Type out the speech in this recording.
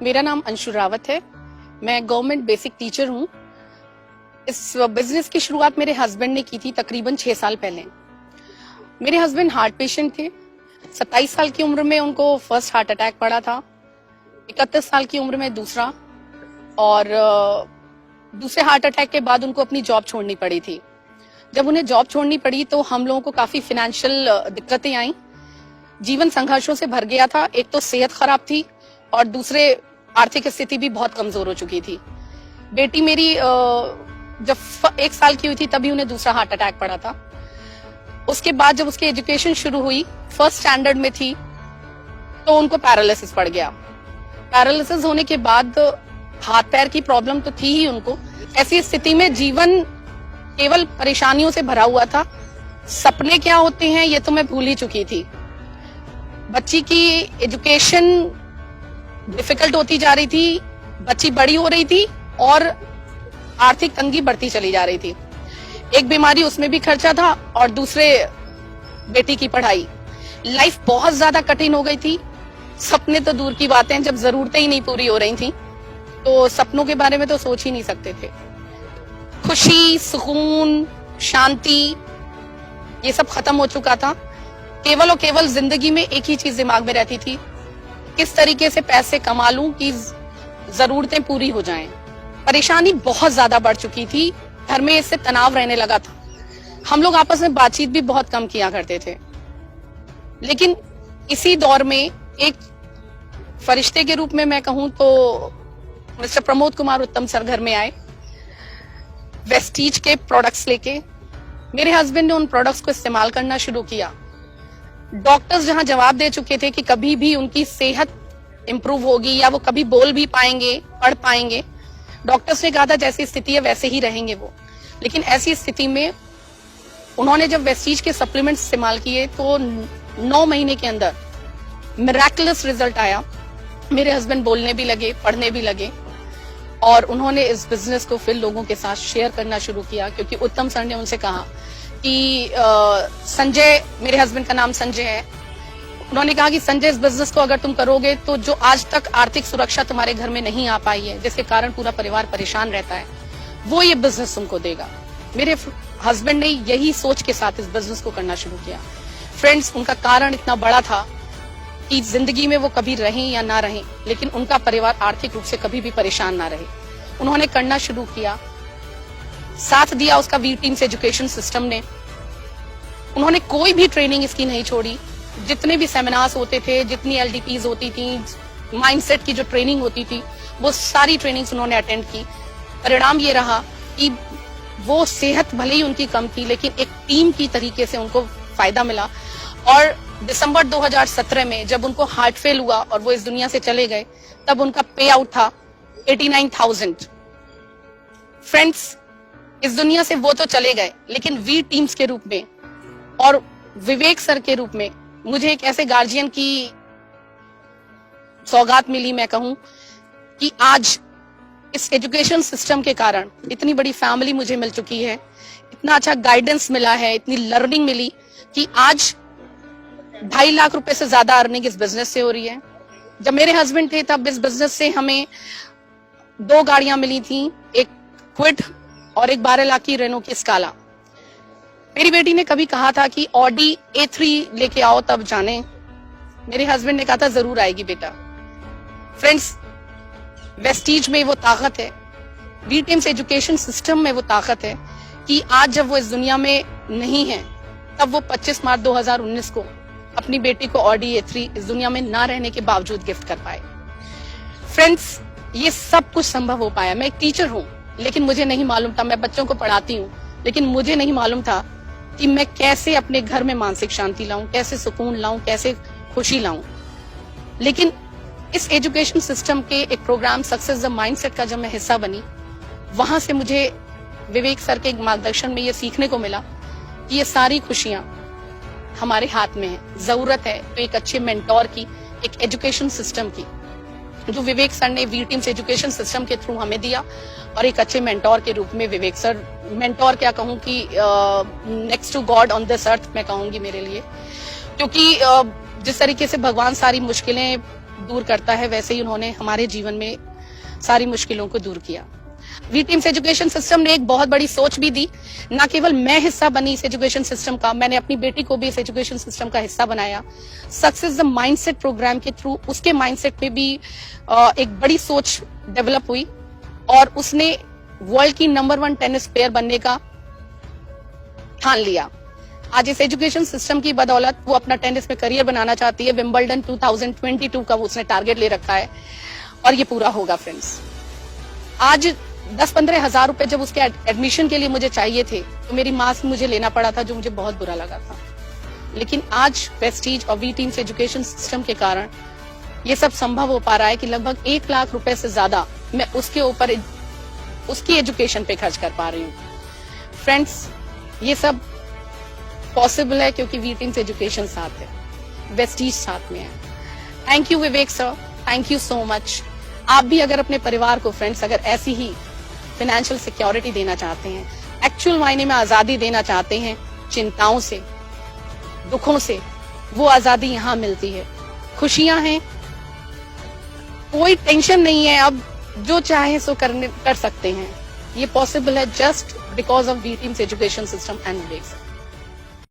मेरा नाम अंशु रावत है। मैं गवर्नमेंट बेसिक टीचर हूँ। इस बिजनेस की शुरुआत मेरे हस्बैंड ने की थी तकरीबन 6 साल पहले। मेरे हस्बैंड हार्ट पेशेंट थे। 27 साल की उम्र में उनको फर्स्ट हार्ट अटैक पड़ा था, 31 साल की उम्र में दूसरा, और दूसरे हार्ट अटैक के बाद उनको अपनी जॉब छोड़नी पड़ी थी। जब उन्हें जॉब छोड़नी पड़ी तो हम लोगों को काफी फाइनेंशियल दिक्कतें आई। जीवन संघर्षों से भर गया था। एक तो सेहत खराब थी और दूसरे आर्थिक स्थिति भी बहुत कमजोर हो चुकी थी। बेटी मेरी जब 1 साल की हुई थी तभी उन्हें दूसरा हार्ट अटैक पड़ा था। उसके बाद जब उसकी एजुकेशन शुरू हुई, फर्स्ट स्टैंडर्ड में थी, तो उनको पैरालिसिस पड़ गया। पैरालिसिस होने के बाद हाथ पैर की प्रॉब्लम तो थी ही उनको। ऐसी स्थिति में जीवन केवल परेशानियों से भरा हुआ था। सपने क्या होते हैं ये तो मैं भूल ही चुकी थी। बच्ची की एजुकेशन डिफिकल्ट होती जा रही थी, बच्ची बड़ी हो रही थी और आर्थिक तंगी बढ़ती चली जा रही थी। एक बीमारी, उसमें भी खर्चा था, और दूसरे बेटी की पढ़ाई। लाइफ बहुत ज्यादा कठिन हो गई थी। सपने तो दूर की बातें, जब जरूरतें ही नहीं पूरी हो रही थी तो सपनों के बारे में तो सोच ही नहीं सकते थे। खुशी, सुकून, शांति, ये सब खत्म हो चुका था। केवल और केवल जिंदगी में एक ही चीज दिमाग में रहती थी, किस तरीके से पैसे कमा लूं कि जरूरतें पूरी हो जाएं। परेशानी बहुत ज्यादा बढ़ चुकी थी। घर में इससे तनाव रहने लगा था। हम लोग आपस में बातचीत भी बहुत कम किया करते थे। लेकिन इसी दौर में एक फरिश्ते के रूप में मैं कहूं तो मिस्टर प्रमोद कुमार उत्तम सर घर में आए, वेस्टीज के प्रोडक्ट्स लेके। मेरे हस्बैंड ने उन प्रोडक्ट्स को इस्तेमाल करना शुरू किया। डॉक्टर्स जहां जवाब दे चुके थे कि कभी भी उनकी सेहत इंप्रूव होगी या वो कभी बोल भी पाएंगे, पढ़ पाएंगे, डॉक्टर्स ने कहा था जैसी स्थिति है वैसे ही रहेंगे वो। लेकिन ऐसी स्थिति में उन्होंने जब वेस्टीज के सप्लीमेंट्स इस्तेमाल किए तो 9 महीने के अंदर मिरेकलस रिजल्ट आया। मेरे हस्बैंड बोलने भी लगे, पढ़ने भी लगे, और उन्होंने इस बिजनेस को फिर लोगों के साथ शेयर करना शुरू किया। क्योंकि उत्तम सर ने उनसे कहा कि संजय, मेरे हस्बैंड का नाम संजय है, उन्होंने कहा कि संजय, इस बिजनेस को अगर तुम करोगे तो जो आज तक आर्थिक सुरक्षा तुम्हारे घर में नहीं आ पाई है, जिसके कारण पूरा परिवार परेशान रहता है, वो ये बिजनेस तुमको देगा। मेरे हस्बैंड ने यही सोच के साथ इस बिजनेस को करना शुरू किया। फ्रेंड्स, उनका कारण इतना बड़ा था कि जिंदगी में वो कभी रहें या ना रहें, लेकिन उनका परिवार आर्थिक रूप से कभी भी परेशान ना रहे। उन्होंने करना शुरू किया, साथ दिया उसका वी टीम्स एजुकेशन सिस्टम ने। उन्होंने कोई भी ट्रेनिंग इसकी नहीं छोड़ी। जितने भी सेमिनार्स होते थे, जितनी एलडीपीज होती थी, माइंडसेट की जो ट्रेनिंग होती थी, वो सारी ट्रेनिंग्स उन्होंने अटेंड की। परिणाम ये रहा कि वो सेहत भले ही उनकी कम थी, लेकिन एक टीम की तरीके से उनको फायदा मिला। और दिसंबर 2017 में जब उनको हार्ट फेल हुआ और वो इस दुनिया से चले गए, तब उनका पे आउट था 89,000। फ्रेंड्स, इस दुनिया से वो तो चले गए, लेकिन वी टीम्स के रूप में और विवेक सर के रूप में मुझे एक ऐसे गार्जियन की सौगात मिली। मैं कहूं कि आज इस एजुकेशन सिस्टम के कारण इतनी बड़ी फैमिली मुझे मिल चुकी है, इतना अच्छा गाइडेंस मिला है, इतनी लर्निंग मिली कि आज 2.5 लाख रुपए से ज्यादा अर्निंग इस बिजनेस से हो रही है। जब मेरे हस्बैंड थे तब इस बिजनेस से हमें 2 गाड़ियां मिली थी, एक क्विड और एक 12 लाख की रेनो की स्काला। मेरी बेटी ने कभी कहा था कि ऑडी A3 लेके आओ तब जाने। मेरे हस्बैंड ने कहा था जरूर आएगी बेटा। फ्रेंड्स, वेस्टीज में वो ताकत है, वी टीम्स एजुकेशन सिस्टम में वो ताकत है कि आज जब वो इस दुनिया में नहीं है, तब वो 25 मार्च 2019 को अपनी बेटी को ऑडी A3 इस दुनिया में ना रहने के बावजूद गिफ्ट कर पाए। फ्रेंड्स, ये सब कुछ संभव हो पाया। मैं एक टीचर हूँ, लेकिन मुझे नहीं मालूम था, मैं बच्चों को पढ़ाती हूँ, लेकिन मुझे नहीं मालूम था कि मैं कैसे अपने घर में मानसिक शांति लाऊं, कैसे सुकून लाऊं, कैसे खुशी लाऊं। लेकिन इस एजुकेशन सिस्टम के एक प्रोग्राम सक्सेस द माइंडसेट का जब मैं हिस्सा बनी, वहां से मुझे विवेक सर के मार्गदर्शन में ये सीखने को मिला कि ये सारी खुशियां हमारे हाथ में है। जरूरत है तो एक अच्छे मेंटोर की, एक एजुकेशन सिस्टम की, जो विवेक सर ने वी टीम्स एजुकेशन सिस्टम के थ्रू हमें दिया। और एक अच्छे मेंटोर के रूप में विवेक सर, मेंटोर क्या कहूँ कि next to God on this earth मैं कहूंगी मेरे लिए, क्योंकि जिस तरीके से भगवान सारी मुश्किलें दूर करता है, वैसे ही उन्होंने हमारे जीवन में सारी मुश्किलों को दूर किया। वी टीम्स एजुकेशन सिस्टम ने एक बहुत बड़ी सोच भी दी। ना केवल मैं हिस्सा बनी इस एजुकेशन सिस्टम का, मैंने अपनी बेटी को भी इस एजुकेशन सिस्टम का हिस्सा बनाया। सक्सेस द माइंडसेट प्रोग्राम के थ्रू उसके माइंडसेट में भी एक बड़ी सोच डेवलप हुई और उसने वर्ल्ड की नंबर 1 टेनिस प्लेयर बनने का ठान लिया। आज इस एजुकेशन सिस्टम की बदौलत वो अपना टेनिस में करियर बनाना चाहती है। विंबलडन 2022 का उसने टारगेट ले रखा है और ये पूरा होगा फ्रेंड्स। आज 10-15 हजार रुपए जब उसके एडमिशन के लिए मुझे चाहिए थे तो मेरी माँ से मुझे लेना पड़ा था, जो मुझे बहुत बुरा लगा था। लेकिन आज प्रेस्टीज और वी टीम्स एजुकेशन सिस्टम के कारण ये सब संभव हो पा रहा है कि लगभग 1 लाख रुपए से ज्यादा मैं उसके ऊपर उसकी एजुकेशन पे खर्च कर पा रही हूँ। फ्रेंड्स, ये सब पॉसिबल है क्योंकि वी टीम्स एजुकेशन साथ है, वेस्टीज साथ में है। Thank you Vivek sir, thank you so much. आप भी अगर अपने परिवार को फ्रेंड्स अगर ऐसी ही फाइनेंशियल सिक्योरिटी देना चाहते हैं, एक्चुअल मायने में आजादी देना चाहते हैं चिंताओं से, दुखों से, वो आजादी यहाँ मिलती है। खुशियां हैं, कोई टेंशन नहीं है, अब जो चाहे सो कर सकते हैं। ये पॉसिबल है just because of V teams education system and Vivek sir.